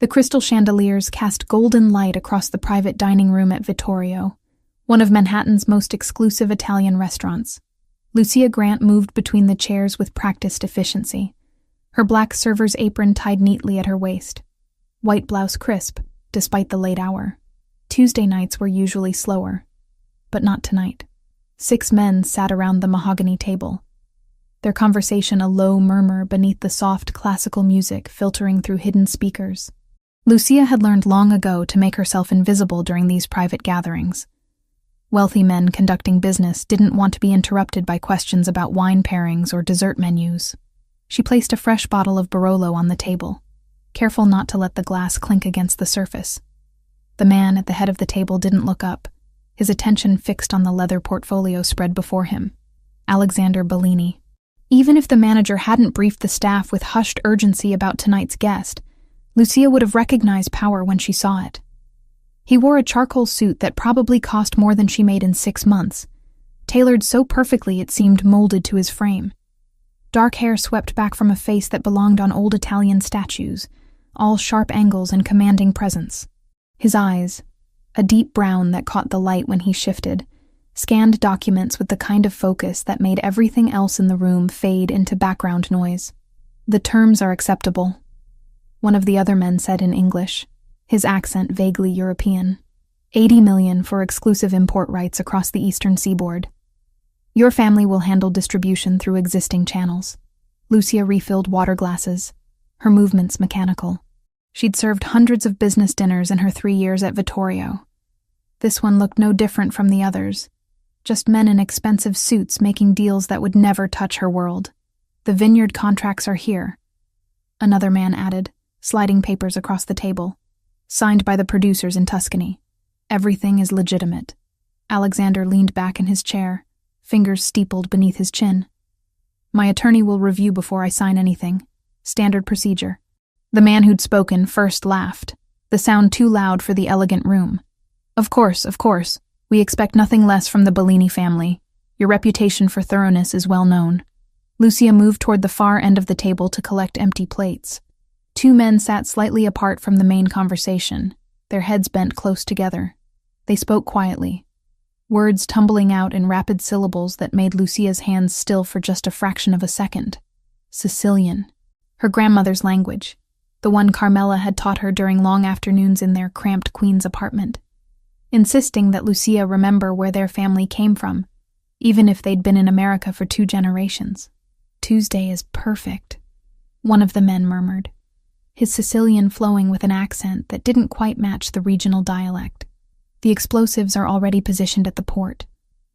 The crystal chandeliers cast golden light across the private dining room at Vittorio, one of Manhattan's most exclusive Italian restaurants. Lucia Grant moved between the chairs with practiced efficiency, her black server's apron tied neatly at her waist. White blouse crisp, despite the late hour. Tuesday nights were usually slower, but not tonight. 6 men sat around the mahogany table, their conversation a low murmur beneath the soft classical music filtering through hidden speakers. Lucia had learned long ago to make herself invisible during these private gatherings. Wealthy men conducting business didn't want to be interrupted by questions about wine pairings or dessert menus. She placed a fresh bottle of Barolo on the table, careful not to let the glass clink against the surface. The man at the head of the table didn't look up, his attention fixed on the leather portfolio spread before him. Alexander Bellini. Even if the manager hadn't briefed the staff with hushed urgency about tonight's guest, Lucia would have recognized power when she saw it. He wore a charcoal suit that probably cost more than she made in 6 months, tailored so perfectly it seemed molded to his frame. Dark hair swept back from a face that belonged on old Italian statues, all sharp angles and commanding presence. His eyes, a deep brown that caught the light when he shifted, scanned documents with the kind of focus that made everything else in the room fade into background noise. "The terms are acceptable," one of the other men said in English, his accent vaguely European. $80 million for exclusive import rights across the eastern seaboard. Your family will handle distribution through existing channels. Lucia refilled water glasses, her movements mechanical. She'd served hundreds of business dinners in her 3 years at Vittorio. This one looked no different from the others, just men in expensive suits making deals that would never touch her world. "The vineyard contracts are here," another man added, sliding papers across the table. "Signed by the producers in Tuscany. Everything is legitimate." Alexander leaned back in his chair, fingers steepled beneath his chin. "My attorney will review before I sign anything. Standard procedure." The man who'd spoken first laughed, the sound too loud for the elegant room. Of course. We expect nothing less from the Bellini family. Your reputation for thoroughness is well known." Lucia moved toward the far end of the table to collect empty plates. 2 men sat slightly apart from the main conversation, their heads bent close together. They spoke quietly, words tumbling out in rapid syllables that made Lucia's hands still for just a fraction of a second. Sicilian, her grandmother's language, the one Carmela had taught her during long afternoons in their cramped Queen's apartment, insisting that Lucia remember where their family came from, even if they'd been in America for 2 generations. "Tuesday is perfect," one of the men murmured, his Sicilian flowing with an accent that didn't quite match the regional dialect. "The explosives are already positioned at the port.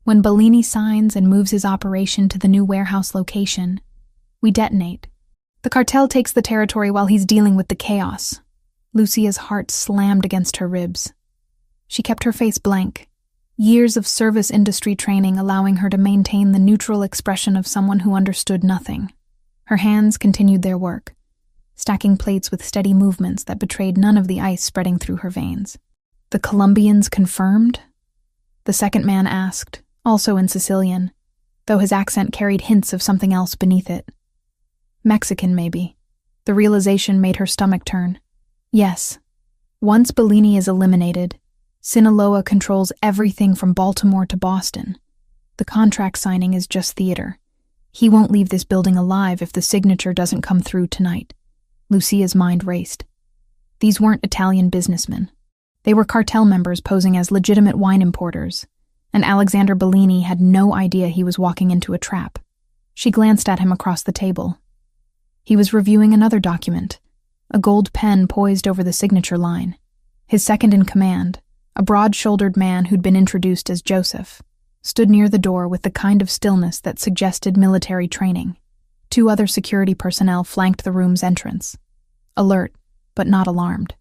When Bellini signs and moves his operation to the new warehouse location, we detonate. The cartel takes the territory while he's dealing with the chaos." Lucia's heart slammed against her ribs. She kept her face blank, years of service industry training allowing her to maintain the neutral expression of someone who understood nothing. Her hands continued their work, stacking plates with steady movements that betrayed none of the ice spreading through her veins. "The Colombians confirmed?" the second man asked, also in Sicilian, though his accent carried hints of something else beneath it. "Mexican, maybe." The realization made her stomach turn. "Yes. Once Bellini is eliminated, Sinaloa controls everything from Baltimore to Boston. The contract signing is just theater. He won't leave this building alive if the signature doesn't come through tonight." Lucia's mind raced. These weren't Italian businessmen. They were cartel members posing as legitimate wine importers, and Alexander Bellini had no idea he was walking into a trap. She glanced at him across the table. He was reviewing another document, a gold pen poised over the signature line. His second in command, a broad-shouldered man who'd been introduced as Joseph, stood near the door with the kind of stillness that suggested military training. 2 other security personnel flanked the room's entrance, alert but not alarmed.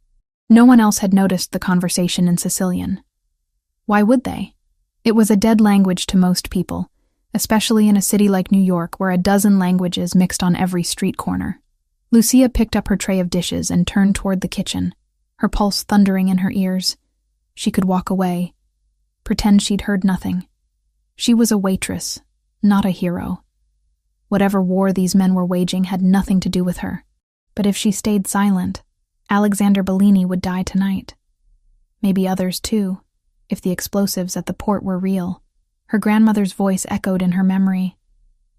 No one else had noticed the conversation in Sicilian. Why would they? It was a dead language to most people, especially in a city like New York where a dozen languages mixed on every street corner. Lucia picked up her tray of dishes and turned toward the kitchen, her pulse thundering in her ears. She could walk away, pretend she'd heard nothing. She was a waitress, not a hero. Whatever war these men were waging had nothing to do with her. But if she stayed silent, Alexander Bellini would die tonight. Maybe others too, if the explosives at the port were real. Her grandmother's voice echoed in her memory,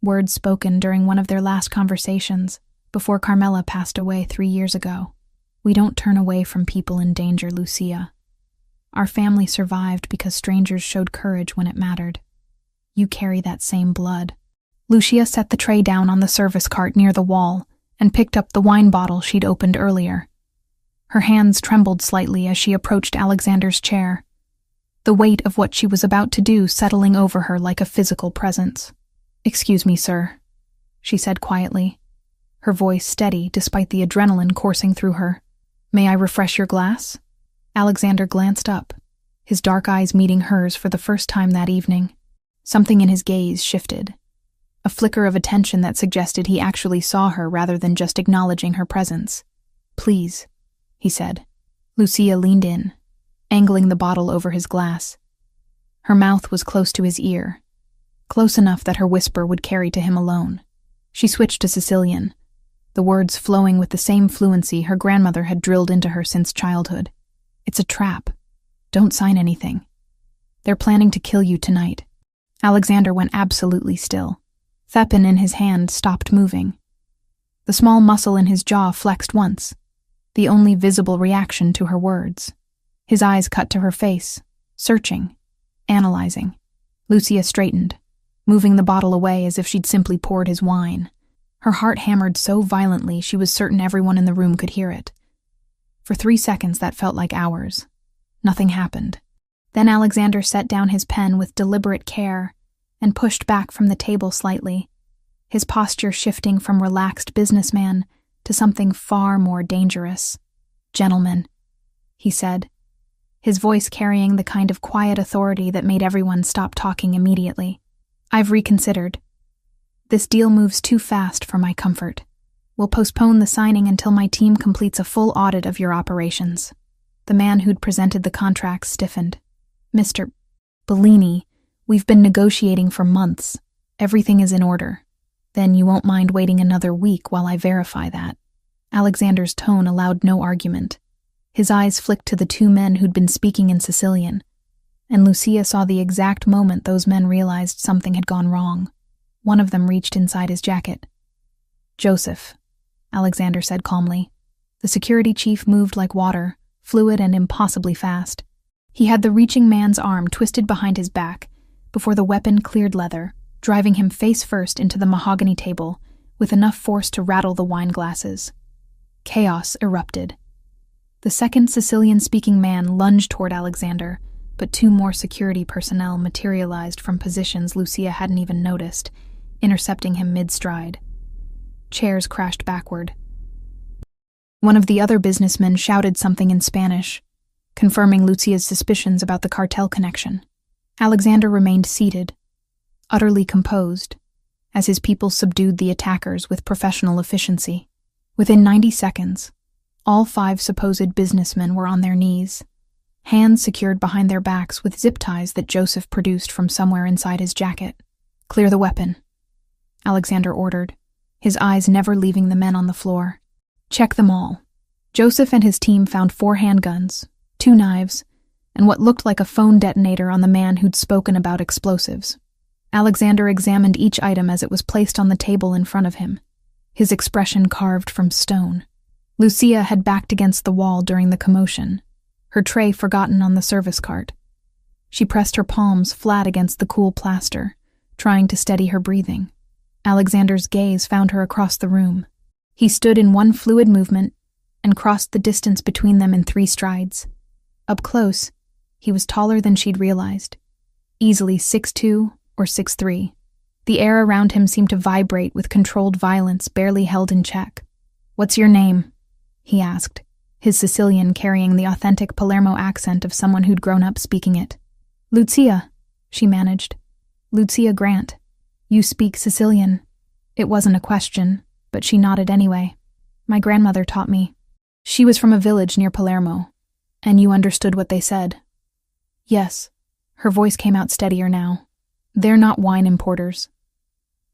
words spoken during one of their last conversations before Carmela passed away 3 years ago. We don't turn away from people in danger, Lucia. Our family survived because strangers showed courage when it mattered. You carry that same blood. Lucia set the tray down on the service cart near the wall and picked up the wine bottle she'd opened earlier. Her hands trembled slightly as she approached Alexander's chair, the weight of what she was about to do settling over her like a physical presence. "Excuse me, sir," she said quietly, her voice steady despite the adrenaline coursing through her. "May I refresh your glass?" Alexander glanced up, his dark eyes meeting hers for the first time that evening. Something in his gaze shifted, a flicker of attention that suggested he actually saw her rather than just acknowledging her presence. "Please," he said. Lucia leaned in, angling the bottle over his glass. Her mouth was close to his ear, close enough that her whisper would carry to him alone. She switched to Sicilian, the words flowing with the same fluency her grandmother had drilled into her since childhood. "It's a trap. Don't sign anything. They're planning to kill you tonight." Alexander went absolutely still. Thepin in his hand stopped moving. The small muscle in his jaw flexed once, the only visible reaction to her words. His eyes cut to her face, searching, analyzing. Lucia straightened, moving the bottle away as if she'd simply poured his wine. Her heart hammered so violently she was certain everyone in the room could hear it. For 3 seconds that felt like hours. Nothing happened. Then Alexander set down his pen with deliberate care and pushed back from the table slightly, his posture shifting from relaxed businessman to something far more dangerous. "Gentlemen," he said, his voice carrying the kind of quiet authority that made everyone stop talking immediately. "I've reconsidered. This deal moves too fast for my comfort. We'll postpone the signing until my team completes a full audit of your operations." The man who'd presented the contracts stiffened. "Mr. Bellini, we've been negotiating for months. Everything is in order. Then you won't mind waiting another week while I verify that." Alexander's tone allowed no argument. His eyes flicked to the 2 men who'd been speaking in Sicilian, and Lucia saw the exact moment those men realized something had gone wrong. One of them reached inside his jacket. "Joseph," Alexander said calmly. The security chief moved like water, fluid and impossibly fast. He had the reaching man's arm twisted behind his back before the weapon cleared leather, driving him face first into the mahogany table with enough force to rattle the wine glasses. Chaos erupted. The second Sicilian-speaking man lunged toward Alexander, but 2 more security personnel materialized from positions Lucia hadn't even noticed, intercepting him mid-stride. Chairs crashed backward. One of the other businessmen shouted something in Spanish, confirming Lucia's suspicions about the cartel connection. Alexander remained seated, utterly composed, as his people subdued the attackers with professional efficiency. Within 90 seconds, all 5 supposed businessmen were on their knees, hands secured behind their backs with zip ties that Joseph produced from somewhere inside his jacket. "Clear the weapon," Alexander ordered, his eyes never leaving the men on the floor. "Check them all." Joseph and his team found 4 handguns, 2 knives, and what looked like a phone detonator on the man who'd spoken about explosives. Alexander examined each item as it was placed on the table in front of him, his expression carved from stone. Lucia had backed against the wall during the commotion, her tray forgotten on the service cart. She pressed her palms flat against the cool plaster, trying to steady her breathing. Alexander's gaze found her across the room. He stood in one fluid movement and crossed the distance between them in 3 strides. Up close, he was taller than she'd realized, easily 6'2" or 6'3". The air around him seemed to vibrate with controlled violence barely held in check. "What's your name?" he asked, his Sicilian carrying the authentic Palermo accent of someone who'd grown up speaking it. "Lucia," she managed. "Lucia Grant. You speak Sicilian." It wasn't a question, but she nodded anyway. "My grandmother taught me. She was from a village near Palermo. And you understood what they said?" "Yes." Her voice came out steadier now. "They're not wine importers.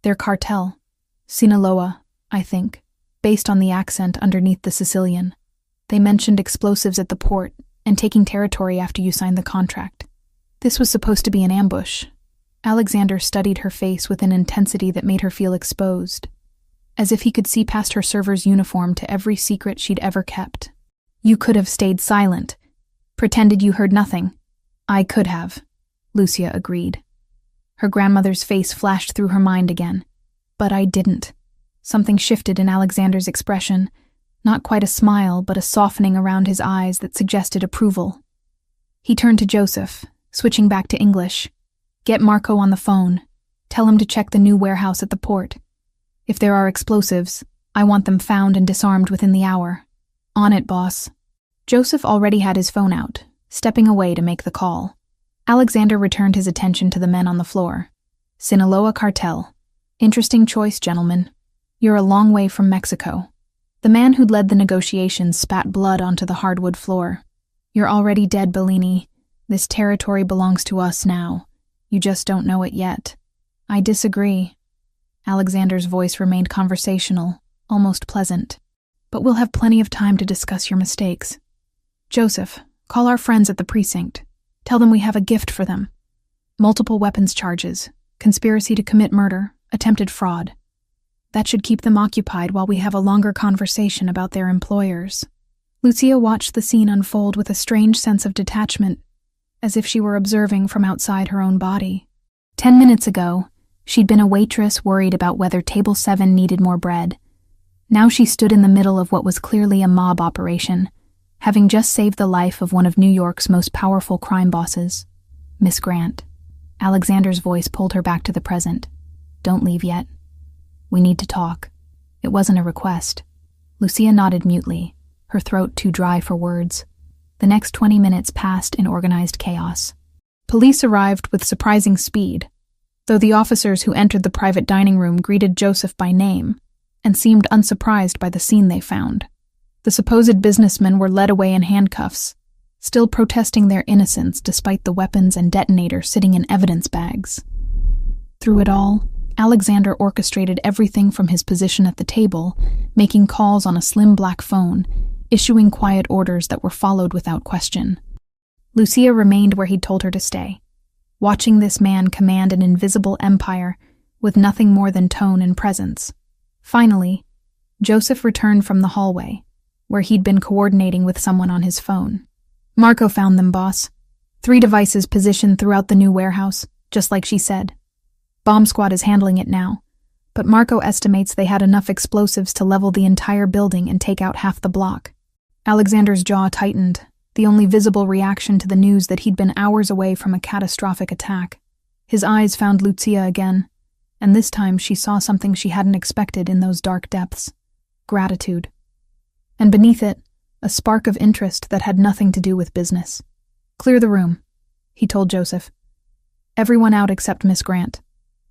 They're cartel. Sinaloa, I think, based on the accent underneath the Sicilian." They mentioned explosives at the port and taking territory after you signed the contract. This was supposed to be an ambush. Alexander studied her face with an intensity that made her feel exposed, as if he could see past her server's uniform to every secret she'd ever kept. You could have stayed silent, pretended you heard nothing. I could have, Lucia agreed. Her grandmother's face flashed through her mind again. But I didn't. Something shifted in Alexander's expression, not quite a smile, but a softening around his eyes that suggested approval. He turned to Joseph, switching back to English. Get Marco on the phone. Tell him to check the new warehouse at the port. If there are explosives, I want them found and disarmed within the hour. On it, boss. Joseph already had his phone out, stepping away to make the call. Alexander returned his attention to the men on the floor. Sinaloa cartel. Interesting choice, gentlemen. You're a long way from Mexico. The man who'd led the negotiations spat blood onto the hardwood floor. You're already dead, Bellini. This territory belongs to us now. You just don't know it yet. I disagree. Alexander's voice remained conversational, almost pleasant. But we'll have plenty of time to discuss your mistakes. Joseph, call our friends at the precinct. Tell them we have a gift for them. Multiple weapons charges, conspiracy to commit murder, attempted fraud. That should keep them occupied while we have a longer conversation about their employers. Lucia watched the scene unfold with a strange sense of detachment, as if she were observing from outside her own body. 10 minutes ago, she'd been a waitress worried about whether Table 7 needed more bread. Now she stood in the middle of what was clearly a mob operation, having just saved the life of one of New York's most powerful crime bosses, Miss Grant. Alexander's voice pulled her back to the present. Don't leave yet. We need to talk. It wasn't a request. Lucia nodded mutely, her throat too dry for words. The next 20 minutes passed in organized chaos. Police arrived with surprising speed, though the officers who entered the private dining room greeted Joseph by name and seemed unsurprised by the scene they found. The supposed businessmen were led away in handcuffs, still protesting their innocence despite the weapons and detonator sitting in evidence bags. Through it all, Alexander orchestrated everything from his position at the table, making calls on a slim black phone, issuing quiet orders that were followed without question. Lucia remained where he'd told her to stay, watching this man command an invisible empire with nothing more than tone and presence. Finally, Joseph returned from the hallway, where he'd been coordinating with someone on his phone. Marco found them, boss. 3 devices positioned throughout the new warehouse, just like she said. Bomb squad is handling it now, but Marco estimates they had enough explosives to level the entire building and take out half the block. Alexander's jaw tightened, the only visible reaction to the news that he'd been hours away from a catastrophic attack. His eyes found Lucia again, and this time she saw something she hadn't expected in those dark depths. Gratitude. And beneath it, a spark of interest that had nothing to do with business. Clear the room, he told Joseph. Everyone out except Miss Grant.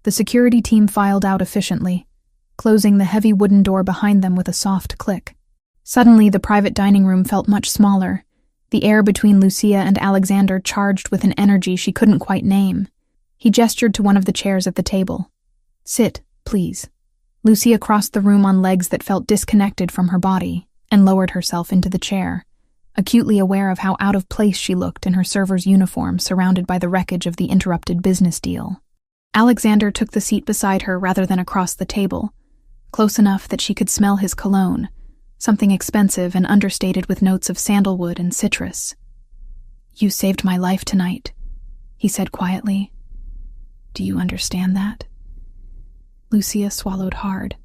The security team filed out efficiently, closing the heavy wooden door behind them with a soft click. Suddenly, the private dining room felt much smaller, the air between Lucia and Alexander charged with an energy she couldn't quite name. He gestured to one of the chairs at the table. Sit, please. Lucia crossed the room on legs that felt disconnected from her body and lowered herself into the chair, acutely aware of how out of place she looked in her server's uniform surrounded by the wreckage of the interrupted business deal. Alexander took the seat beside her rather than across the table, close enough that she could smell his cologne, something expensive and understated with notes of sandalwood and citrus. You saved my life tonight, he said quietly. Do you understand that? Lucia swallowed hard.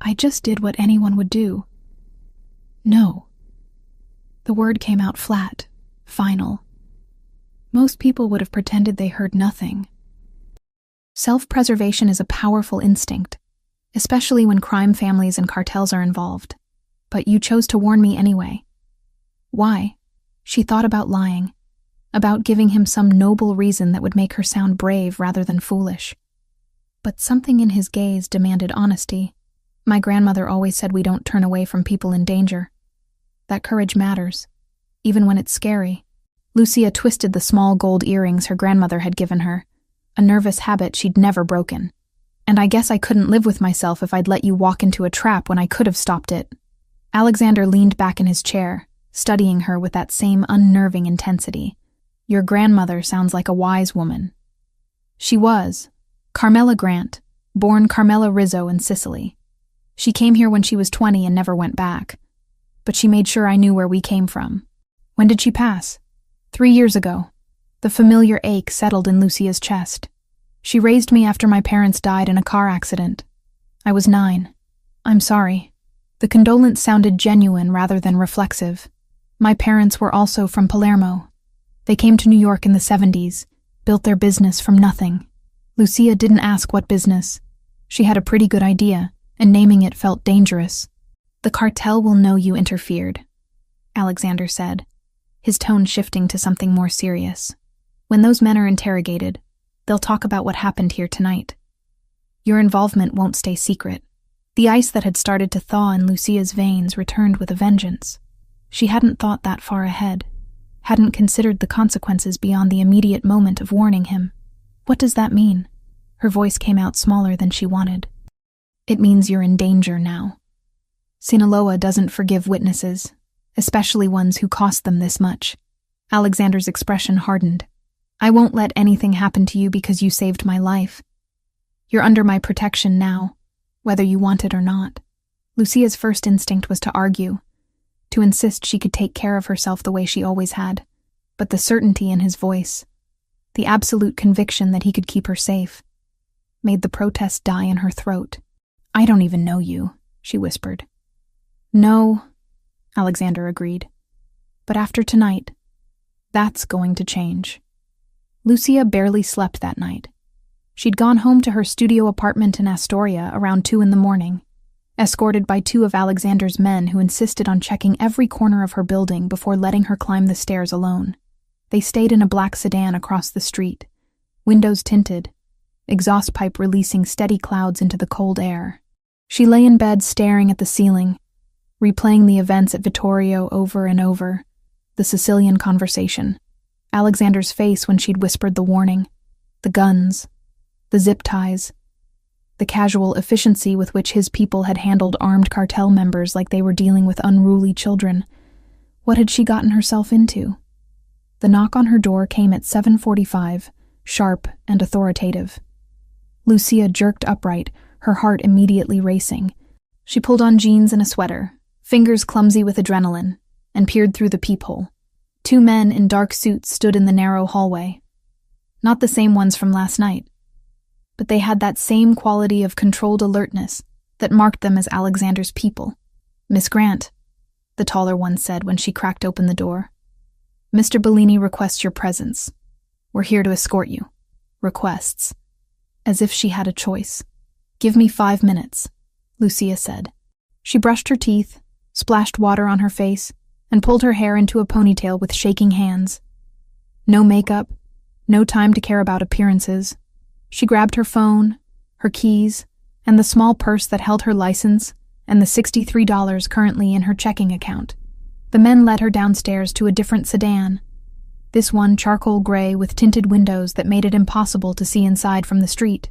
I just did what anyone would do. No. The word came out flat, final. Most people would have pretended they heard nothing. Self-preservation is a powerful instinct, especially when crime families and cartels are involved. But you chose to warn me anyway. Why? She thought about lying, about giving him some noble reason that would make her sound brave rather than foolish. But something in his gaze demanded honesty. My grandmother always said we don't turn away from people in danger. That courage matters, even when it's scary. Lucia twisted the small gold earrings her grandmother had given her, a nervous habit she'd never broken. And I guess I couldn't live with myself if I'd let you walk into a trap when I could have stopped it. Alexander leaned back in his chair, studying her with that same unnerving intensity. Your grandmother sounds like a wise woman. She was. Carmela Grant, born Carmela Rizzo in Sicily. She came here when she was 20 and never went back. But she made sure I knew where we came from. When did she pass? 3 years ago. The familiar ache settled in Lucia's chest. She raised me after my parents died in a car accident. I was 9. I'm sorry. The condolence sounded genuine rather than reflexive. My parents were also from Palermo. They came to New York in the 70s, built their business from nothing. Lucia didn't ask what business. She had a pretty good idea, and naming it felt dangerous. The cartel will know you interfered, Alexander said, his tone shifting to something more serious. When those men are interrogated, they'll talk about what happened here tonight. Your involvement won't stay secret. The ice that had started to thaw in Lucia's veins returned with a vengeance. She hadn't thought that far ahead, hadn't considered the consequences beyond the immediate moment of warning him. What does that mean? Her voice came out smaller than she wanted. It means you're in danger now. Sinaloa doesn't forgive witnesses, especially ones who cost them this much. Alexander's expression hardened. I won't let anything happen to you because you saved my life. You're under my protection now, whether you want it or not. Lucia's first instinct was to argue, to insist she could take care of herself the way she always had, but the certainty in his voice, the absolute conviction that he could keep her safe, made the protest die in her throat. I don't even know you, she whispered. No, Alexander agreed. But after tonight, that's going to change. Lucia barely slept that night. She'd gone home to her studio apartment in Astoria around 2 a.m, escorted by 2 of Alexander's men who insisted on checking every corner of her building before letting her climb the stairs alone. They stayed in a black sedan across the street, windows tinted, exhaust pipe releasing steady clouds into the cold air. She lay in bed staring at the ceiling, replaying the events at Vittorio over and over, the Sicilian conversation, Alexander's face when she'd whispered the warning, the guns, the zip ties, the casual efficiency with which his people had handled armed cartel members like they were dealing with unruly children. What had she gotten herself into? The knock on her door came at 7:45, sharp and authoritative. Lucia jerked upright, her heart immediately racing. She pulled on jeans and a sweater, fingers clumsy with adrenaline, and peered through the peephole. 2 men in dark suits stood in the narrow hallway. Not the same ones from last night, but they had that same quality of controlled alertness that marked them as Alexander's people. Miss Grant, the taller one said when she cracked open the door. Mr. Bellini requests your presence. We're here to escort you. Requests. As if she had a choice. Give me 5 minutes, Lucia said. She brushed her teeth, splashed water on her face, and pulled her hair into a ponytail with shaking hands. No makeup, no time to care about appearances. She grabbed her phone, her keys, and the small purse that held her license and the $63 currently in her checking account. The men led her downstairs to a different sedan, this one charcoal gray with tinted windows that made it impossible to see inside from the street.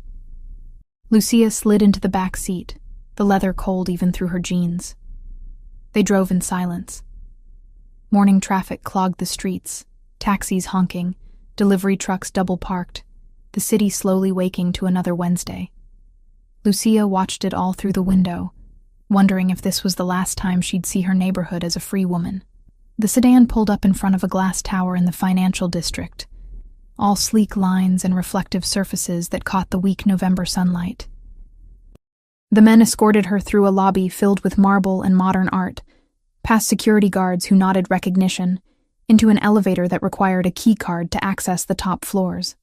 Lucia slid into the back seat, the leather cold even through her jeans. They drove in silence. Morning traffic clogged the streets, taxis honking, delivery trucks double-parked, the city slowly waking to another Wednesday. Lucia watched it all through the window, wondering if this was the last time she'd see her neighborhood as a free woman. The sedan pulled up in front of a glass tower in the financial district, all sleek lines and reflective surfaces that caught the weak November sunlight. The men escorted her through a lobby filled with marble and modern art, past security guards who nodded recognition, into an elevator that required a key card to access the top floors.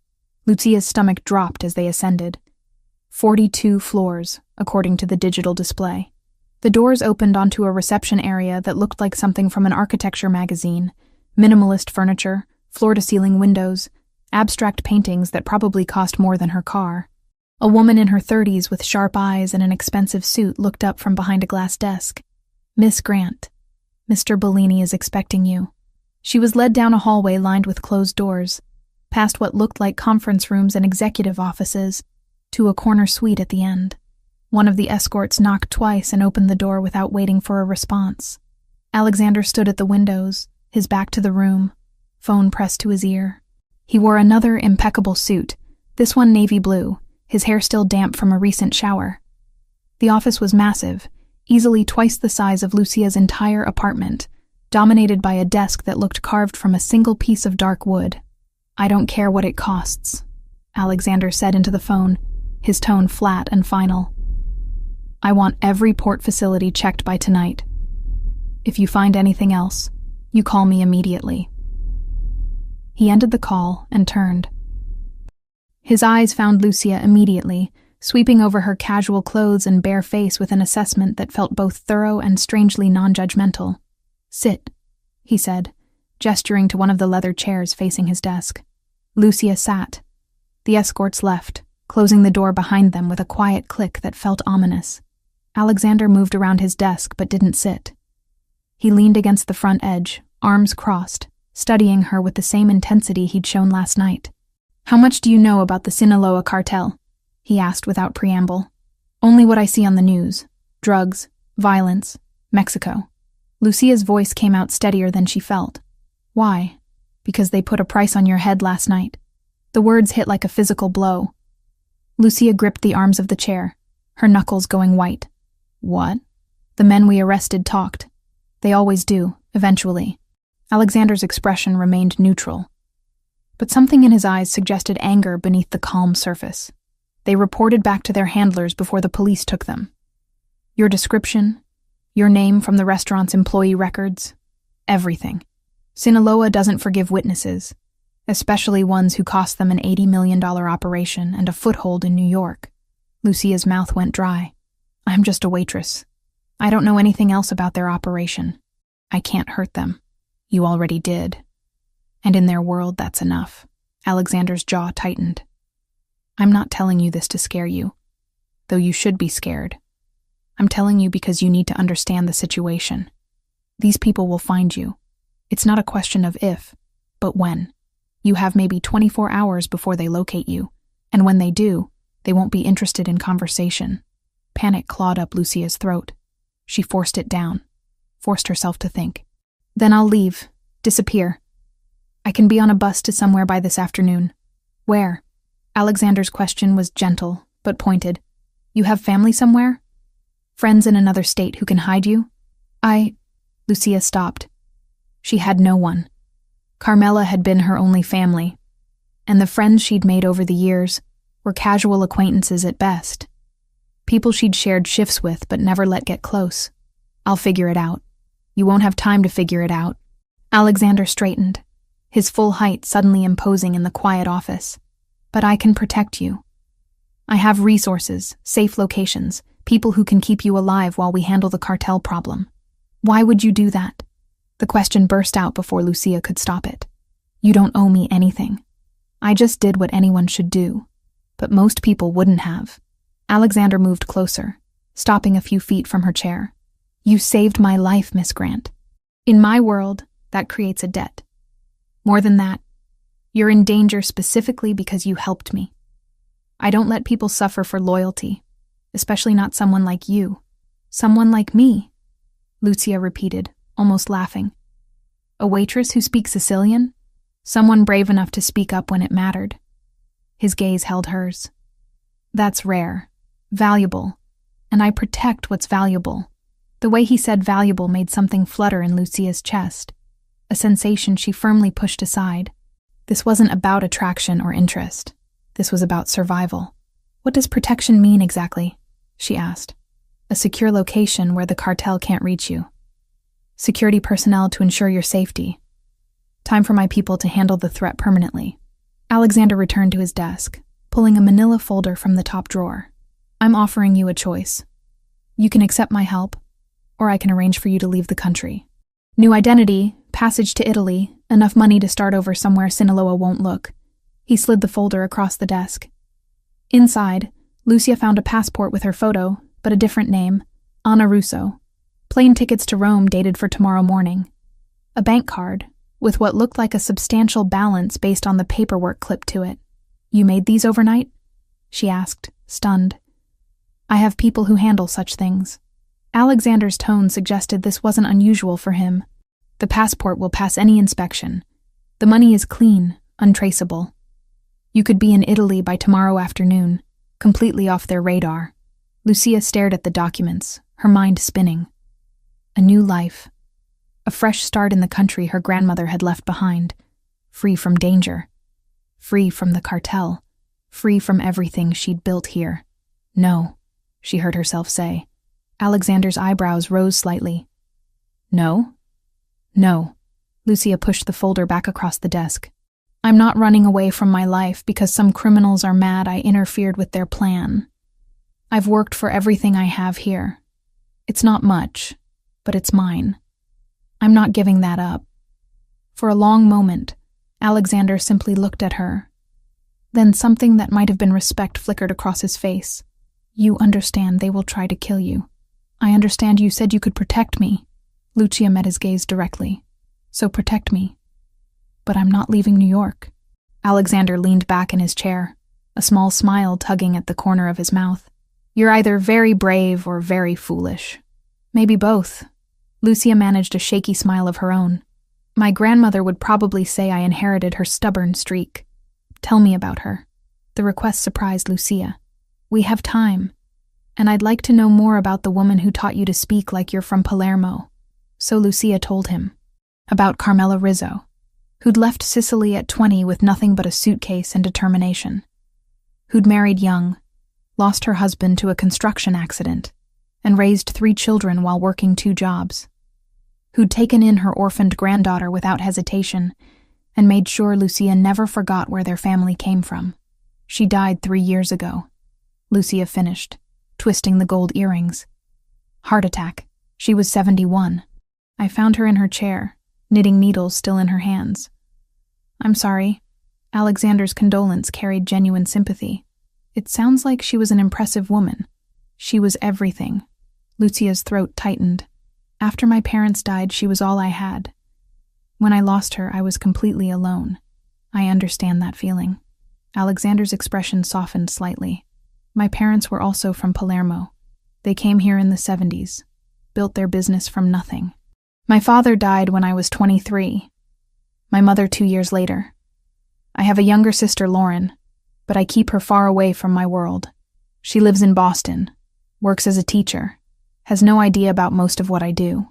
Lucia's stomach dropped as they ascended. 42 floors, according to the digital display. The doors opened onto a reception area that looked like something from an architecture magazine, minimalist furniture, floor-to-ceiling windows, abstract paintings that probably cost more than her car. A woman in her 30s with sharp eyes and an expensive suit looked up from behind a glass desk. Miss Grant, Mr. Bellini is expecting you. She was led down a hallway lined with closed doors, past what looked like conference rooms and executive offices, to a corner suite at the end. One of the escorts knocked twice and opened the door without waiting for a response. Alexander stood at the windows, his back to the room, phone pressed to his ear. He wore another impeccable suit, this one navy blue, his hair still damp from a recent shower. The office was massive, easily twice the size of Lucia's entire apartment, dominated by a desk that looked carved from a single piece of dark wood. "I don't care what it costs," Alexander said into the phone, his tone flat and final. "I want every port facility checked by tonight. If you find anything else, you call me immediately." He ended the call and turned. His eyes found Lucia immediately, sweeping over her casual clothes and bare face with an assessment that felt both thorough and strangely non-judgmental. "Sit," he said, gesturing to one of the leather chairs facing his desk. Lucia sat. The escorts left, closing the door behind them with a quiet click that felt ominous. Alexander moved around his desk but didn't sit. He leaned against the front edge, arms crossed, studying her with the same intensity he'd shown last night. "How much do you know about the Sinaloa cartel?" he asked without preamble. "Only what I see on the news. Drugs, violence, Mexico." Lucia's voice came out steadier than she felt. "Why?" "Because they put a price on your head last night." The words hit like a physical blow. Lucia gripped the arms of the chair, her knuckles going white. "What?" "The men we arrested talked. They always do, eventually." Alexander's expression remained neutral, but something in his eyes suggested anger beneath the calm surface. "They reported back to their handlers before the police took them. Your description, your name from the restaurant's employee records, everything. Sinaloa doesn't forgive witnesses, especially ones who cost them an $80 million operation and a foothold in New York." Lucia's mouth went dry. "I'm just a waitress. I don't know anything else about their operation. I can't hurt them. You already did. And in their world, that's enough." Alexander's jaw tightened. "I'm not telling you this to scare you, though you should be scared. I'm telling you because you need to understand the situation. These people will find you. It's not a question of if, but when. You have maybe 24 hours before they locate you, and when they do, they won't be interested in conversation." Panic clawed up Lucia's throat. She forced it down, forced herself to think. "Then I'll leave, disappear. I can be on a bus to somewhere by this afternoon." "Where?" Alexander's question was gentle, but pointed. "You have family somewhere? Friends in another state who can hide you?" Lucia stopped. She had no one. Carmela had been her only family, and the friends she'd made over the years were casual acquaintances at best. People she'd shared shifts with but never let get close. "I'll figure it out." "You won't have time to figure it out." Alexander straightened, his full height suddenly imposing in the quiet office. "But I can protect you. I have resources, safe locations, people who can keep you alive while we handle the cartel problem." "Why would you do that?" The question burst out before Lucia could stop it. "You don't owe me anything. I just did what anyone should do. But most people wouldn't have." Alexander moved closer, stopping a few feet from her chair. "You saved my life, Miss Grant. In my world, that creates a debt. More than that, you're in danger specifically because you helped me. I don't let people suffer for loyalty, especially not someone like you. Someone like me," Lucia repeated, almost laughing. "A waitress who speaks Sicilian? Someone brave enough to speak up when it mattered." His gaze held hers. "That's rare, valuable, and I protect what's valuable." The way he said valuable made something flutter in Lucia's chest, a sensation she firmly pushed aside. This wasn't about attraction or interest. This was about survival. "What does protection mean exactly?" she asked. "A secure location where the cartel can't reach you. Security personnel to ensure your safety. Time for my people to handle the threat permanently." Alexander returned to his desk, pulling a manila folder from the top drawer. "I'm offering you a choice. You can accept my help, or I can arrange for you to leave the country. New identity, passage to Italy, enough money to start over somewhere Sinaloa won't look." He slid the folder across the desk. Inside, Lucia found a passport with her photo, but a different name, Anna Russo. Plane tickets to Rome dated for tomorrow morning. A bank card, with what looked like a substantial balance based on the paperwork clipped to it. "You made these overnight?" she asked, stunned. I have people who handle such things. Alexander's tone suggested this wasn't unusual for him. The passport will pass any inspection. The money is clean, untraceable. You could be in Italy by tomorrow afternoon, completely off their radar. Lucia stared at the documents, her mind spinning. A new life. A fresh start in the country her grandmother had left behind. Free from danger. Free from the cartel. Free from everything she'd built here. No, she heard herself say. Alexander's eyebrows rose slightly. No? No. Lucia pushed the folder back across the desk. I'm not running away from my life because some criminals are mad I interfered with their plan. I've worked for everything I have here. It's not much, but it's mine. I'm not giving that up. For a long moment, Alexander simply looked at her. Then something that might have been respect flickered across his face. You understand they will try to kill you. I understand you said you could protect me. Lucia met his gaze directly. So protect me. But I'm not leaving New York. Alexander leaned back in his chair, a small smile tugging at the corner of his mouth. You're either very brave or very foolish. Maybe both. Lucia managed a shaky smile of her own. My grandmother would probably say I inherited her stubborn streak. Tell me about her. The request surprised Lucia. We have time, and I'd like to know more about the woman who taught you to speak like you're from Palermo. So Lucia told him. About Carmela Rizzo, who'd left Sicily at 20 with nothing but a suitcase and determination. Who'd married young, lost her husband to a construction accident, and raised 3 children while working 2 jobs. Who'd taken in her orphaned granddaughter without hesitation and made sure Lucia never forgot where their family came from. She died 3 years ago. Lucia finished, twisting the gold earrings. Heart attack. She was 71. I found her in her chair, knitting needles still in her hands. I'm sorry. Alexander's condolence carried genuine sympathy. It sounds like she was an impressive woman. She was everything. Lucia's throat tightened. After my parents died, she was all I had. When I lost her, I was completely alone. I understand that feeling. Alexander's expression softened slightly. My parents were also from Palermo. They came here in the 70s, built their business from nothing. My father died when I was 23. My mother 2 years later. I have a younger sister, Lauren, but I keep her far away from my world. She lives in Boston, works as a teacher, has no idea about most of what I do.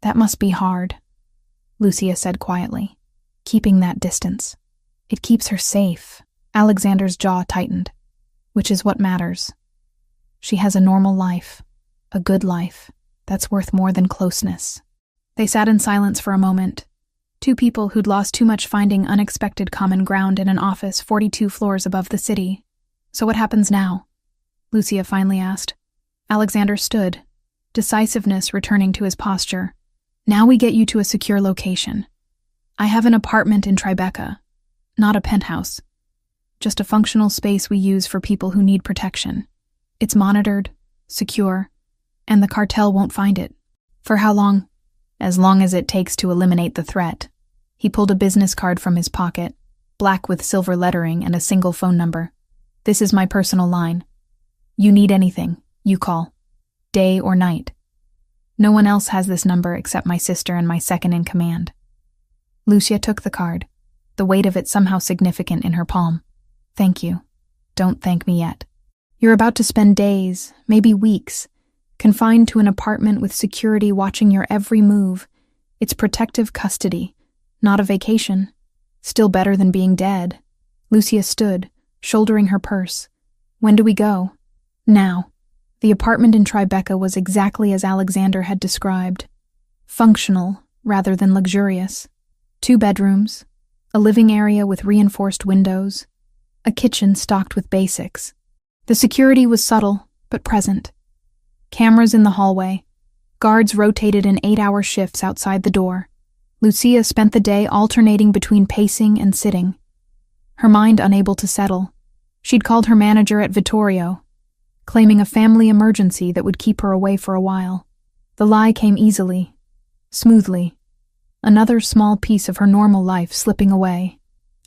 That must be hard, Lucia said quietly, keeping that distance. It keeps her safe. Alexander's jaw tightened, which is what matters. She has a normal life, a good life, that's worth more than closeness. They sat in silence for a moment. 2 people who'd lost too much finding unexpected common ground in an office 42 floors above the city. So what happens now? Lucia finally asked. Alexander stood, decisiveness returning to his posture. Now we get you to a secure location. I have an apartment in Tribeca, not a penthouse. Just a functional space we use for people who need protection. It's monitored, secure, and the cartel won't find it. For how long? As long as it takes to eliminate the threat. He pulled a business card from his pocket, black with silver lettering and a single phone number. This is my personal line. You need anything, you call. Day or night. No one else has this number except my sister and my second-in-command. Lucia took the card, the weight of it somehow significant in her palm. Thank you. Don't thank me yet. You're about to spend days, maybe weeks, confined to an apartment with security watching your every move. It's protective custody, not a vacation. Still better than being dead. Lucia stood, shouldering her purse. When do we go? Now. The apartment in Tribeca was exactly as Alexander had described. Functional, rather than luxurious. 2 bedrooms, a living area with reinforced windows, a kitchen stocked with basics. The security was subtle, but present. Cameras in the hallway. Guards rotated in 8-hour shifts outside the door. Lucia spent the day alternating between pacing and sitting. Her mind unable to settle. She'd called her manager at Vittorio, claiming a family emergency that would keep her away for a while. The lie came easily, smoothly. Another small piece of her normal life slipping away.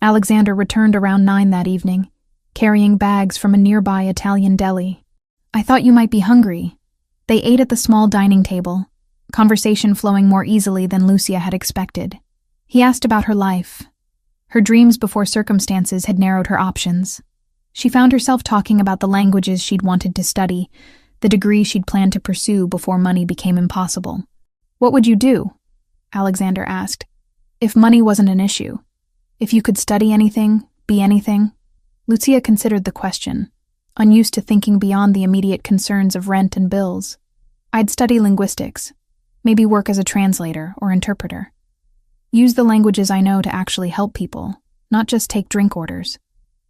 Alexander returned around 9 that evening, carrying bags from a nearby Italian deli. I thought you might be hungry." They ate at the small dining table, conversation flowing more easily than Lucia had expected. He asked about her life. Her dreams before circumstances had narrowed her options. She found herself talking about the languages she'd wanted to study, the degree she'd planned to pursue before money became impossible. "What would you do?" Alexander asked. "If money wasn't an issue. If you could study anything, be anything?" Lucia considered the question, unused to thinking beyond the immediate concerns of rent and bills. "I'd study linguistics, maybe work as a translator or interpreter. Use the languages I know to actually help people, not just take drink orders."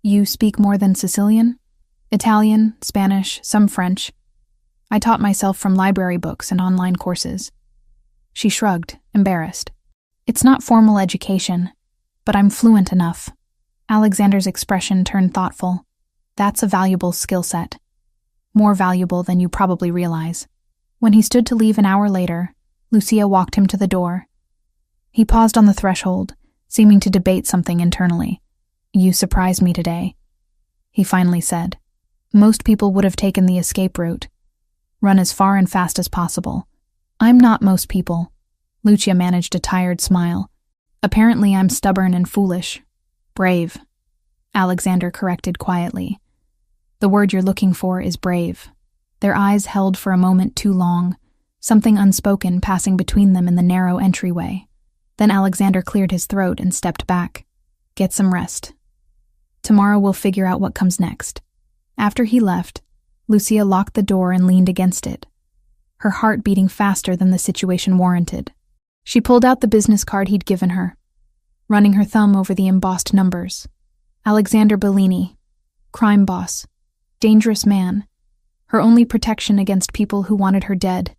"You speak more than Sicilian?" "Italian, Spanish, some French. I taught myself from library books and online courses." She shrugged, embarrassed. "It's not formal education, but I'm fluent enough." Alexander's expression turned thoughtful. "That's a valuable skill set. More valuable than you probably realize." When he stood to leave an hour later, Lucia walked him to the door. He paused on the threshold, seeming to debate something internally. "You surprised me today," he finally said. "Most people would have taken the escape route. Run as far and fast as possible. I'm not most people." Lucia managed a tired smile. "Apparently I'm stubborn and foolish. Brave," Alexander corrected quietly. "The word you're looking for is brave." Their eyes held for a moment too long, something unspoken passing between them in the narrow entryway. Then Alexander cleared his throat and stepped back. "Get some rest. Tomorrow we'll figure out what comes next." After he left, Lucia locked the door and leaned against it, her heart beating faster than the situation warranted. She pulled out the business card he'd given her, running her thumb over the embossed numbers. Alexander Bellini, crime boss, dangerous man, her only protection against people who wanted her dead.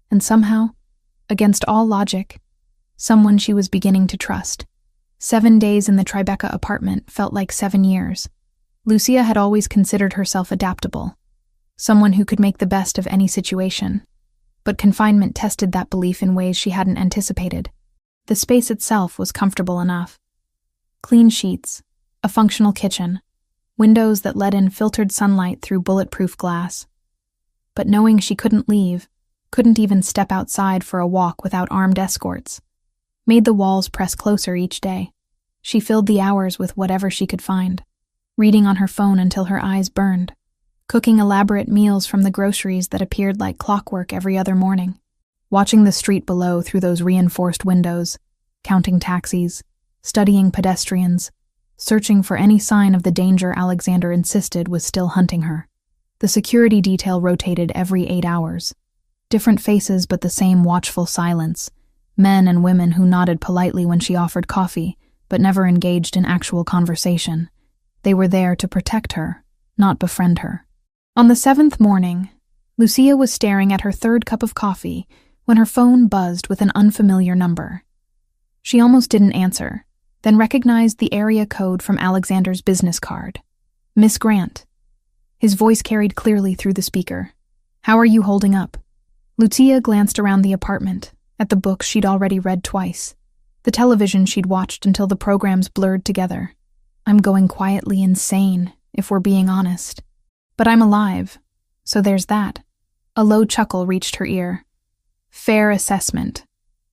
And somehow, against all logic, someone she was beginning to trust. 7 days in the Tribeca apartment felt like 7 years. Lucia had always considered herself adaptable, someone who could make the best of any situation. But confinement tested that belief in ways she hadn't anticipated. The space itself was comfortable enough. Clean sheets, a functional kitchen, windows that let in filtered sunlight through bulletproof glass. But knowing she couldn't leave, couldn't even step outside for a walk without armed escorts, made the walls press closer each day. She filled the hours with whatever she could find, reading on her phone until her eyes burned, cooking elaborate meals from the groceries that appeared like clockwork every other morning, watching the street below through those reinforced windows, counting taxis, studying pedestrians, searching for any sign of the danger Alexander insisted was still hunting her. The security detail rotated every 8 hours. Different faces but the same watchful silence, men and women who nodded politely when she offered coffee, but never engaged in actual conversation. They were there to protect her, not befriend her. On the 7th morning, Lucia was staring at her 3rd cup of coffee when her phone buzzed with an unfamiliar number. She almost didn't answer, then recognized the area code from Alexander's business card. "Miss Grant." His voice carried clearly through the speaker. "How are you holding up?" Lucia glanced around the apartment, at the books she'd already read twice, the television she'd watched until the programs blurred together. "I'm going quietly insane, if we're being honest. But I'm alive, so there's that." A low chuckle reached her ear. "Fair assessment.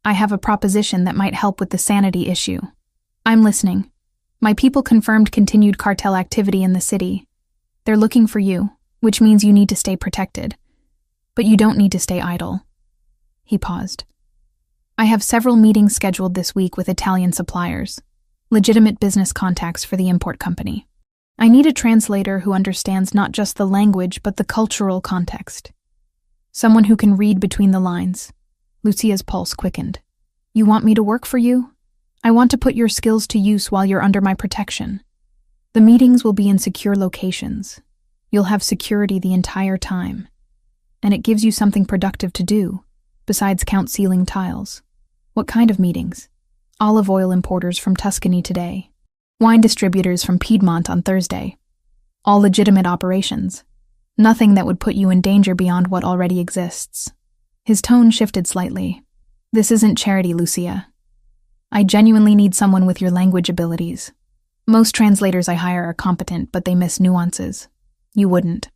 I have a proposition that might help with the sanity issue." "I'm listening. My people confirmed continued cartel activity in the city. They're looking for you, which means you need to stay protected. But you don't need to stay idle." He paused. "I have several meetings scheduled this week with Italian suppliers, legitimate business contacts for the import company. I need a translator who understands not just the language but the cultural context. Someone who can read between the lines." Lucia's pulse quickened. "You want me to work for you? I want to put your skills to use while you're under my protection. The meetings will be in secure locations. You'll have security the entire time. And it gives you something productive to do, besides count ceiling tiles." "What kind of meetings?" "Olive oil importers from Tuscany today. Wine distributors from Piedmont on Thursday. All legitimate operations. Nothing that would put you in danger beyond what already exists." His tone shifted slightly. "This isn't charity, Lucia. I genuinely need someone with your language abilities. Most translators I hire are competent, but they miss nuances. You wouldn't.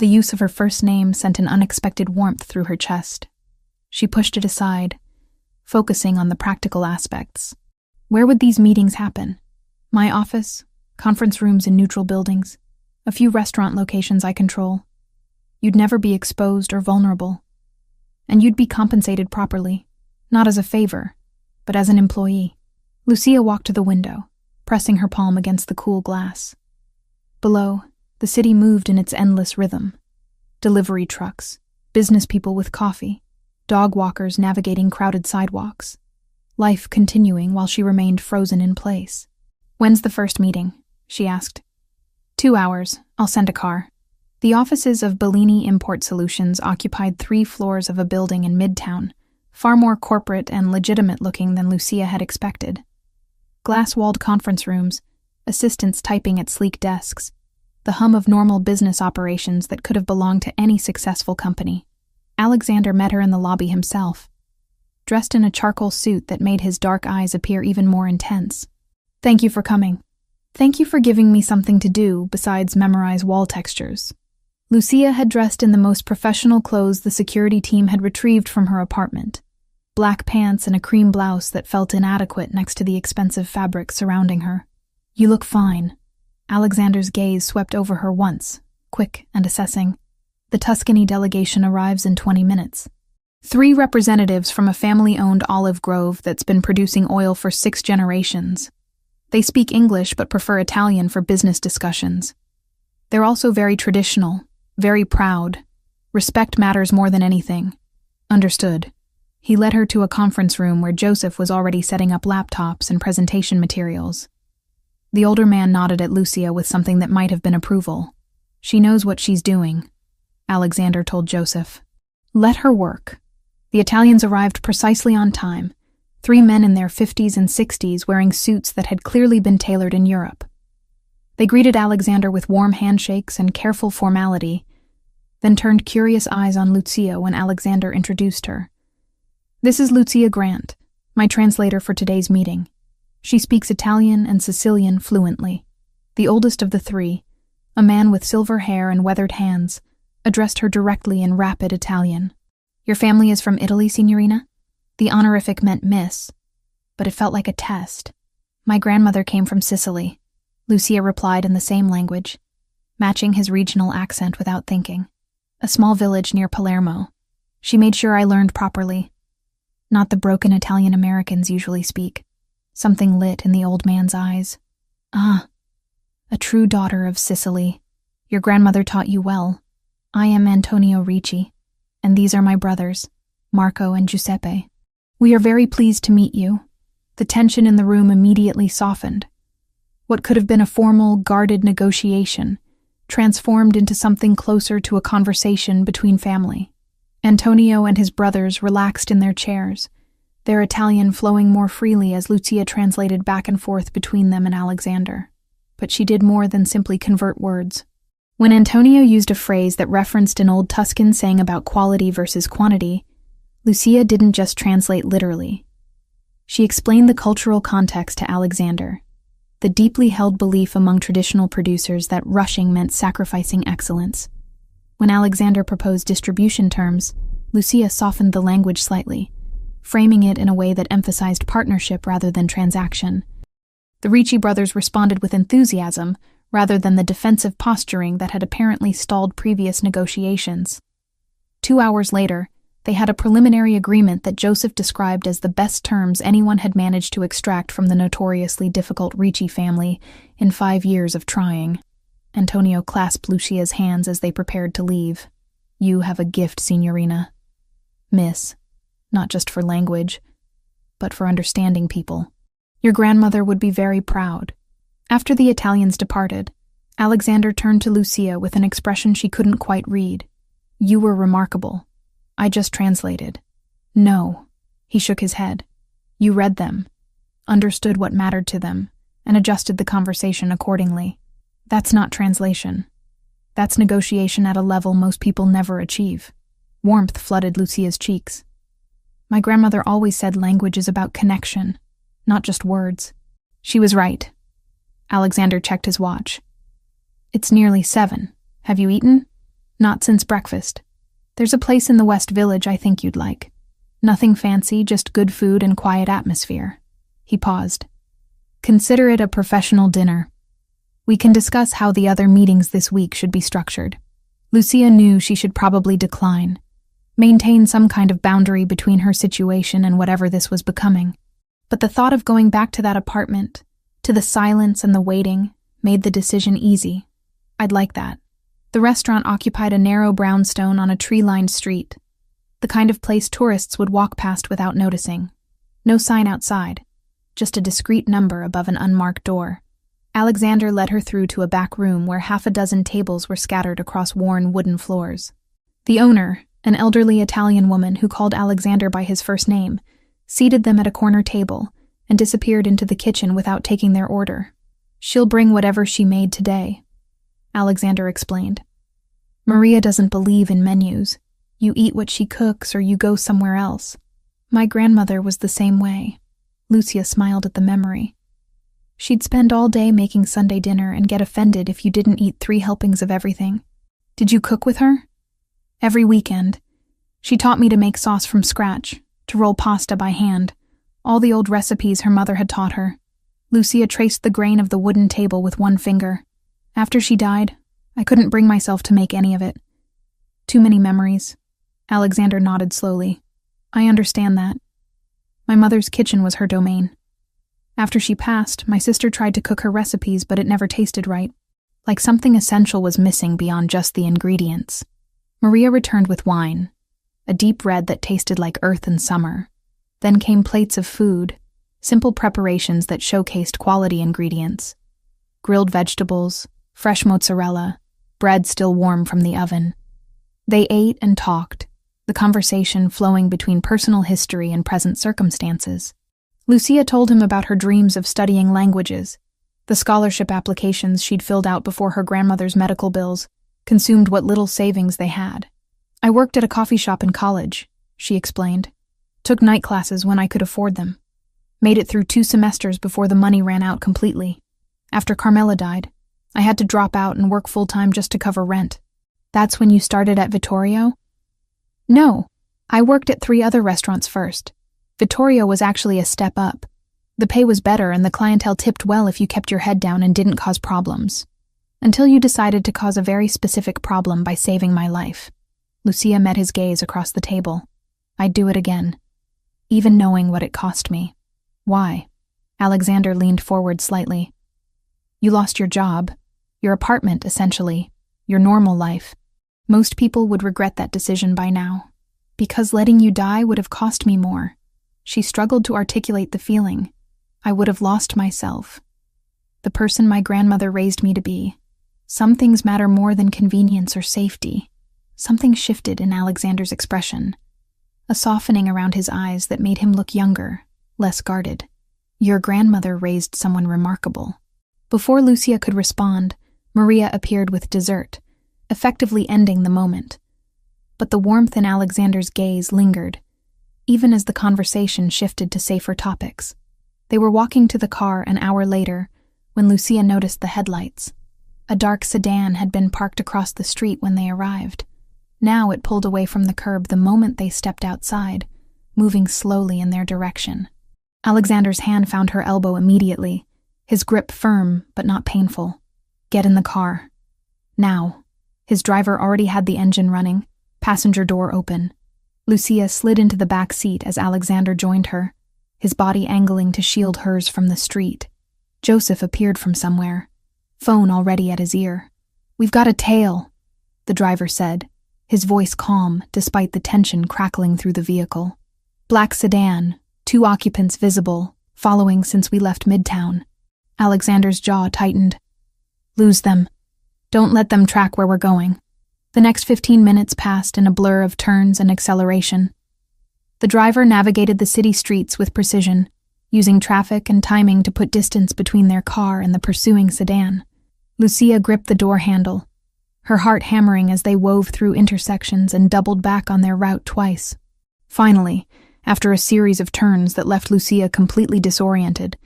The use of her first name sent an unexpected warmth through her chest. She pushed it aside, focusing on the practical aspects. Where would these meetings happen? My office, conference rooms in neutral buildings, a few restaurant locations I control. You'd never be exposed or vulnerable. And you'd be compensated properly, not as a favor, but as an employee. Lucia walked to the window, pressing her palm against the cool glass. Below, the city moved in its endless rhythm. Delivery trucks, business people with coffee, dog walkers navigating crowded sidewalks. Life continuing while she remained frozen in place. "When's the first meeting?" she asked. 2 hours. I'll send a car. The offices of Bellini Import Solutions occupied 3 floors of a building in Midtown, far more corporate and legitimate-looking than Lucia had expected. Glass-walled conference rooms, assistants typing at sleek desks, the hum of normal business operations that could have belonged to any successful company. Alexander met her in the lobby himself, dressed in a charcoal suit that made his dark eyes appear even more intense. "Thank you for coming. Thank you for giving me something to do besides memorize wall textures." Lucia had dressed in the most professional clothes the security team had retrieved from her apartment. Black pants and a cream blouse that felt inadequate next to the expensive fabric surrounding her. "You look fine." Alexander's gaze swept over her once, quick and assessing. "The Tuscany delegation arrives in 20 minutes. 3 representatives from a family-owned olive grove that's been producing oil for 6 generations. They speak English but prefer Italian for business discussions. They're also very traditional, very proud. Respect matters more than anything." "Understood." He led her to a conference room where Joseph was already setting up laptops and presentation materials. The older man nodded at Lucia with something that might have been approval. "She knows what she's doing," Alexander told Joseph. "Let her work." The Italians arrived precisely on time, 3 men in their 50s and 60s wearing suits that had clearly been tailored in Europe. They greeted Alexander with warm handshakes and careful formality, then turned curious eyes on Lucia when Alexander introduced her. "This is Lucia Grant, my translator for today's meeting. She speaks Italian and Sicilian fluently." The oldest of the 3, a man with silver hair and weathered hands, addressed her directly in rapid Italian. "Your family is from Italy, signorina?" The honorific meant miss, but it felt like a test. "My grandmother came from Sicily," Lucia replied in the same language, matching his regional accent without thinking. "A small village near Palermo. She made sure I learned properly. Not the broken Italian Americans usually speak." Something lit in the old man's eyes. "Ah, a true daughter of Sicily. Your grandmother taught you well. I am Antonio Ricci, and these are my brothers, Marco and Giuseppe. We are very pleased to meet you." The tension in the room immediately softened. What could have been a formal, guarded negotiation transformed into something closer to a conversation between family. Antonio and his brothers relaxed in their chairs, their Italian flowing more freely as Lucia translated back and forth between them and Alexander. But she did more than simply convert words. When Antonio used a phrase that referenced an old Tuscan saying about quality versus quantity, Lucia didn't just translate literally. She explained the cultural context to Alexander, the deeply held belief among traditional producers that rushing meant sacrificing excellence. When Alexander proposed distribution terms, Lucia softened the language slightly, framing it in a way that emphasized partnership rather than transaction. The Ricci brothers responded with enthusiasm rather than the defensive posturing that had apparently stalled previous negotiations. 2 hours later, they had a preliminary agreement that Joseph described as the best terms anyone had managed to extract from the notoriously difficult Ricci family in 5 years of trying. Antonio clasped Lucia's hands as they prepared to leave. "You have a gift, signorina. Miss, not just for language, but for understanding people. Your grandmother would be very proud." After the Italians departed, Alexander turned to Lucia with an expression she couldn't quite read. "You were remarkable. I just translated." "No." He shook his head. "You read them, understood what mattered to them, and adjusted the conversation accordingly. That's not translation. That's negotiation at a level most people never achieve." Warmth flooded Lucia's cheeks. "My grandmother always said language is about connection, not just words." She was right. Alexander checked his watch. "It's nearly 7. Have you eaten?" Not since breakfast. There's a place in the West Village I think you'd like. Nothing fancy, just good food and quiet atmosphere. He paused. Consider it a professional dinner. We can discuss how the other meetings this week should be structured. Lucia knew she should probably decline, maintain some kind of boundary between her situation and whatever this was becoming. But the thought of going back to that apartment, to the silence and the waiting, made the decision easy. I'd like that. The restaurant occupied a narrow brownstone on a tree-lined street, the kind of place tourists would walk past without noticing. No sign outside, just a discreet number above an unmarked door. Alexander led her through to a back room where half a dozen tables were scattered across worn wooden floors. The owner, an elderly Italian woman who called Alexander by his first name, seated them at a corner table and disappeared into the kitchen without taking their order. She'll bring whatever she made today, Alexander explained. Maria doesn't believe in menus. You eat what she cooks or you go somewhere else. My grandmother was the same way. Lucia smiled at the memory. She'd spend all day making Sunday dinner and get offended if you didn't eat 3 helpings of everything. Did you cook with her? Every weekend. She taught me to make sauce from scratch, to roll pasta by hand, all the old recipes her mother had taught her. Lucia traced the grain of the wooden table with one finger. After she died, I couldn't bring myself to make any of it. Too many memories. Alexander nodded slowly. I understand that. My mother's kitchen was her domain. After she passed, my sister tried to cook her recipes, but it never tasted right. Like something essential was missing beyond just the ingredients. Maria returned with wine, a deep red that tasted like earth and summer. Then came plates of food, simple preparations that showcased quality ingredients. Grilled vegetables, fresh mozzarella, bread still warm from the oven. They ate and talked, the conversation flowing between personal history and present circumstances. Lucia told him about her dreams of studying languages. The scholarship applications she'd filled out before her grandmother's medical bills consumed what little savings they had. I worked at a coffee shop in college, she explained. Took night classes when I could afford them. Made it through 2 semesters before the money ran out completely. After Carmela died, I had to drop out and work full-time just to cover rent. That's when you started at Vittorio? No, I worked at 3 other restaurants first. Vittorio was actually a step up. The pay was better and the clientele tipped well if you kept your head down and didn't cause problems. Until you decided to cause a very specific problem by saving my life. Lucia met his gaze across the table. I'd do it again, even knowing what it cost me. Why? Alexander leaned forward slightly. You lost your job, your apartment, essentially, your normal life. Most people would regret that decision by now, because letting you die would have cost me more. She struggled to articulate the feeling. I would have lost myself, the person my grandmother raised me to be. Some things matter more than convenience or safety. Something shifted in Alexander's expression, a softening around his eyes that made him look younger, less guarded. Your grandmother raised someone remarkable. Before Lucia could respond, Maria appeared with dessert, effectively ending the moment. But the warmth in Alexander's gaze lingered, even as the conversation shifted to safer topics. They were walking to the car an hour later when Lucia noticed the headlights. A dark sedan had been parked across the street when they arrived. Now it pulled away from the curb the moment they stepped outside, moving slowly in their direction. Alexander's hand found her elbow immediately, his grip firm but not painful. Get in the car. Now. His driver already had the engine running, passenger door open. Lucia slid into the back seat as Alexander joined her, his body angling to shield hers from the street. Joseph appeared from somewhere, phone already at his ear. We've got a tail, the driver said, his voice calm despite the tension crackling through the vehicle. Black sedan, 2 occupants visible, following since we left Midtown. Alexander's jaw tightened. Lose them. Don't let them track where we're going. The next 15 minutes passed in a blur of turns and acceleration. The driver navigated the city streets with precision, using traffic and timing to put distance between their car and the pursuing sedan. Lucia gripped the door handle, her heart hammering as they wove through intersections and doubled back on their route twice. Finally, after a series of turns that left Lucia completely disoriented,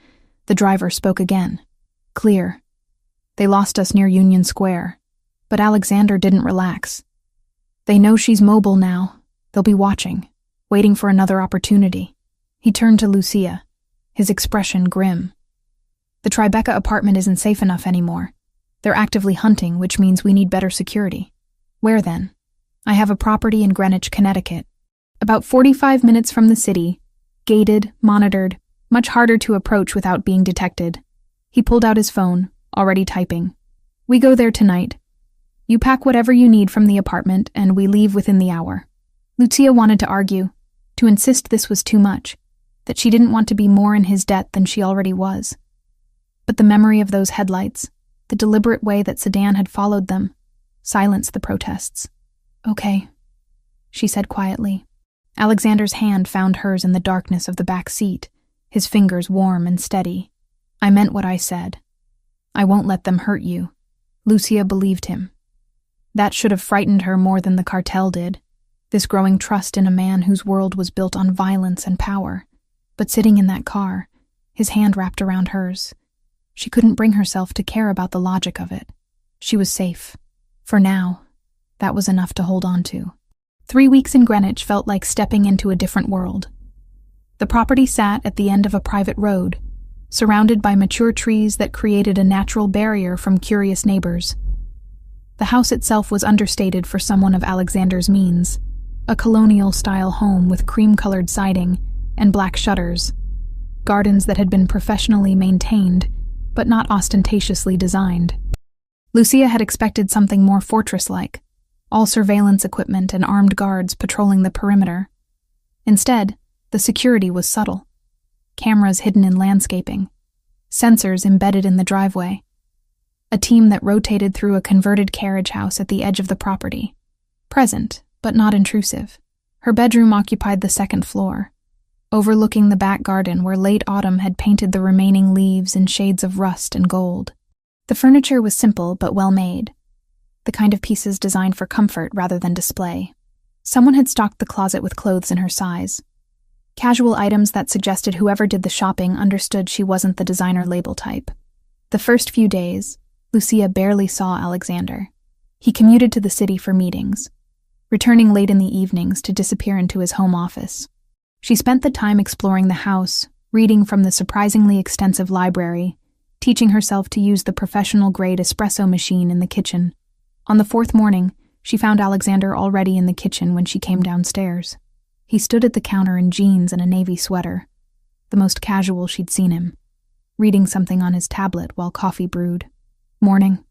the driver spoke again. Clear. They lost us near Union Square. But Alexander didn't relax. They know she's mobile now. They'll be watching, waiting for another opportunity. He turned to Lucia, his expression grim. The Tribeca apartment isn't safe enough anymore. They're actively hunting, which means we need better security. Where then? I have a property in Greenwich, Connecticut. About 45 minutes from the city, gated, monitored, much harder to approach without being detected. He pulled out his phone, already typing. We go there tonight. You pack whatever you need from the apartment, and we leave within the hour. Lucia wanted to argue, to insist this was too much, that she didn't want to be more in his debt than she already was. But the memory of those headlights, the deliberate way that Sedan had followed them, silenced the protests. Okay, she said quietly. Alexander's hand found hers in the darkness of the back seat, his fingers warm and steady. I meant what I said. I won't let them hurt you. Lucia believed him. That should have frightened her more than the cartel did, this growing trust in a man whose world was built on violence and power. But sitting in that car, his hand wrapped around hers, she couldn't bring herself to care about the logic of it. She was safe. For now, that was enough to hold on to. 3 weeks in Greenwich felt like stepping into a different world. The property sat at the end of a private road, surrounded by mature trees that created a natural barrier from curious neighbors. The house itself was understated for someone of Alexander's means, a colonial-style home with cream-colored siding and black shutters, gardens that had been professionally maintained, but not ostentatiously designed. Lucia had expected something more fortress-like, all surveillance equipment and armed guards patrolling the perimeter. Instead, the security was subtle. Cameras hidden in landscaping, sensors embedded in the driveway, a team that rotated through a converted carriage house at the edge of the property, present but not intrusive. Her bedroom occupied the second floor, overlooking the back garden where late autumn had painted the remaining leaves in shades of rust and gold. The furniture was simple but well made, the kind of pieces designed for comfort rather than display. Someone had stocked the closet with clothes in her size. Casual items that suggested whoever did the shopping understood she wasn't the designer label type. The first few days, Lucia barely saw Alexander. He commuted to the city for meetings, returning late in the evenings to disappear into his home office. She spent the time exploring the house, reading from the surprisingly extensive library, teaching herself to use the professional-grade espresso machine in the kitchen. On the fourth morning, she found Alexander already in the kitchen when she came downstairs. He stood at the counter in jeans and a navy sweater, the most casual she'd seen him, reading something on his tablet while coffee brewed. "Morning,"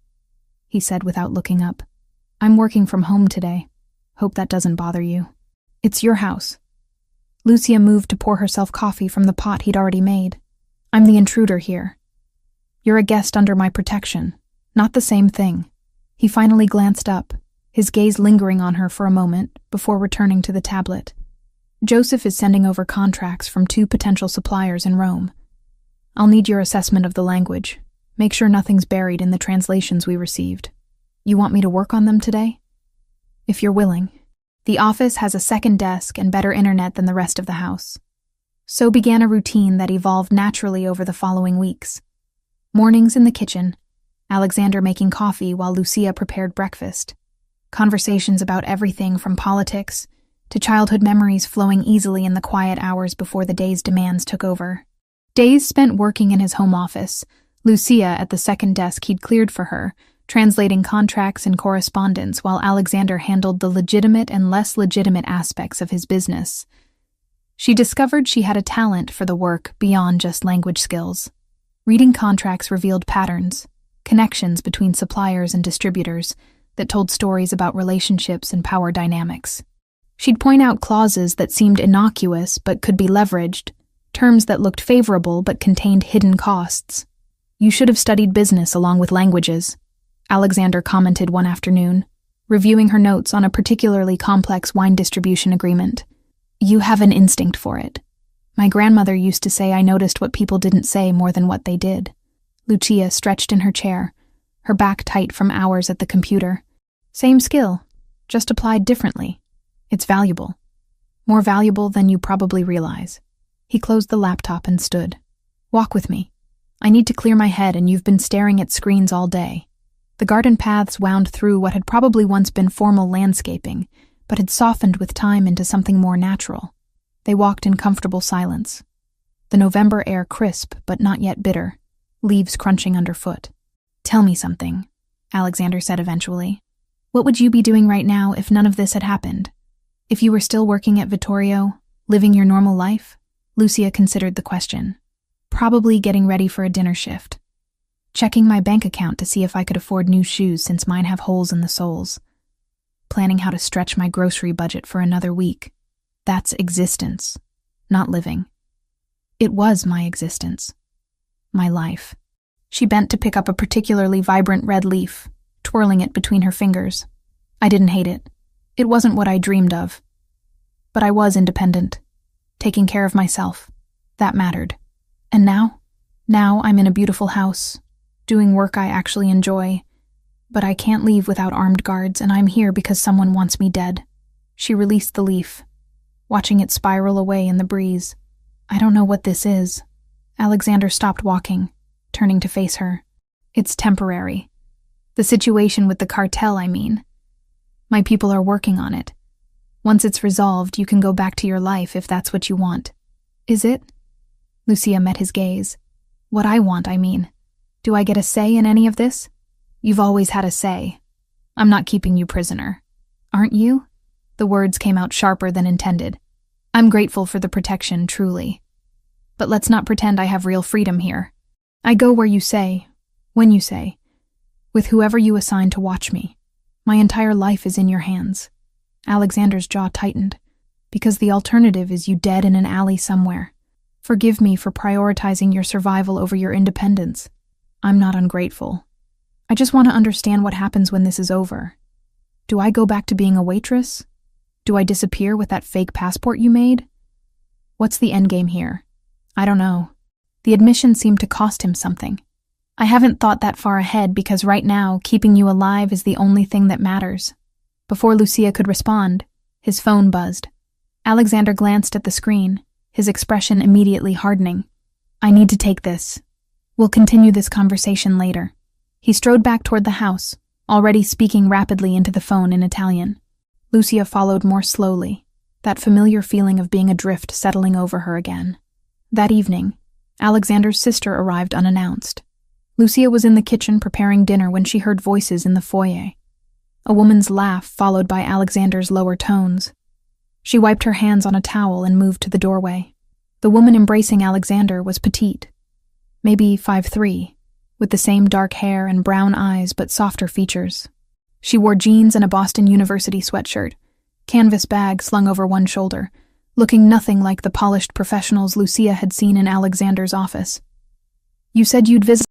he said without looking up. "I'm working from home today. Hope that doesn't bother you. It's your house." Lucia moved to pour herself coffee from the pot he'd already made. "I'm the intruder here. You're a guest under my protection. Not the same thing." He finally glanced up, his gaze lingering on her for a moment before returning to the tablet. "Joseph is sending over contracts from 2 potential suppliers in Rome. I'll need your assessment of the language. Make sure nothing's buried in the translations we received. You want me to work on them today?" "If you're willing." The office has a second desk and better internet than the rest of the house. So began a routine that evolved naturally over the following weeks. Mornings in the kitchen, Alexander making coffee while Lucia prepared breakfast. Conversations about everything from politics to childhood memories flowing easily in the quiet hours before the day's demands took over. Days spent working in his home office, Lucia at the second desk he'd cleared for her, translating contracts and correspondence while Alexander handled the legitimate and less legitimate aspects of his business. She discovered she had a talent for the work beyond just language skills. Reading contracts revealed patterns, connections between suppliers and distributors that told stories about relationships and power dynamics. She'd point out clauses that seemed innocuous but could be leveraged, terms that looked favorable but contained hidden costs. "You should have studied business along with languages," Alexander commented one afternoon, reviewing her notes on a particularly complex wine distribution agreement. "You have an instinct for it. My grandmother used to say I noticed what people didn't say more than what they did." Lucia stretched in her chair, her back tight from hours at the computer. "Same skill, just applied differently. It's valuable. More valuable than you probably realize." He closed the laptop and stood. "Walk with me. I need to clear my head and you've been staring at screens all day." The garden paths wound through what had probably once been formal landscaping, but had softened with time into something more natural. They walked in comfortable silence. The November air crisp, but not yet bitter, leaves crunching underfoot. "Tell me something," Alexander said eventually. "What would you be doing right now if none of this had happened? If you were still working at Vittorio, living your normal life?" Lucia considered the question. "Probably getting ready for a dinner shift. Checking my bank account to see if I could afford new shoes since mine have holes in the soles. Planning how to stretch my grocery budget for another week. That's existence, not living." It was my existence. My life. She bent to pick up a particularly vibrant red leaf, twirling it between her fingers. I didn't hate it. It wasn't what I dreamed of. But I was independent, taking care of myself. That mattered. And now? Now I'm in a beautiful house, doing work I actually enjoy. But I can't leave without armed guards, and I'm here because someone wants me dead. She released the leaf, watching it spiral away in the breeze. "I don't know what this is." Alexander stopped walking, turning to face her. "It's temporary. The situation with the cartel, I mean. My people are working on it. Once it's resolved, you can go back to your life if that's what you want." "Is it?" Lucia met his gaze. "What I want, I mean. Do I get a say in any of this?" "You've always had a say. I'm not keeping you prisoner." "Aren't you?" The words came out sharper than intended. "I'm grateful for the protection, truly. But let's not pretend I have real freedom here. I go where you say, when you say, with whoever you assign to watch me. My entire life is in your hands." Alexander's jaw tightened. "Because the alternative is you dead in an alley somewhere. Forgive me for prioritizing your survival over your independence. I'm not ungrateful. I just want to understand what happens when this is over. Do I go back to being a waitress? Do I disappear with that fake passport you made? What's the endgame here? I don't know." The admission seemed to cost him something. "I haven't thought that far ahead because right now, keeping you alive is the only thing that matters." Before Lucia could respond, his phone buzzed. Alexander glanced at the screen, his expression immediately hardening. "I need to take this. We'll continue this conversation later." He strode back toward the house, already speaking rapidly into the phone in Italian. Lucia followed more slowly, that familiar feeling of being adrift settling over her again. That evening, Alexander's sister arrived unannounced. Lucia was in the kitchen preparing dinner when she heard voices in the foyer. A woman's laugh followed by Alexander's lower tones. She wiped her hands on a towel and moved to the doorway. The woman embracing Alexander was petite, maybe 5'3", with the same dark hair and brown eyes but softer features. She wore jeans and a Boston University sweatshirt, canvas bag slung over one shoulder, looking nothing like the polished professionals Lucia had seen in Alexander's office. "You said you'd visit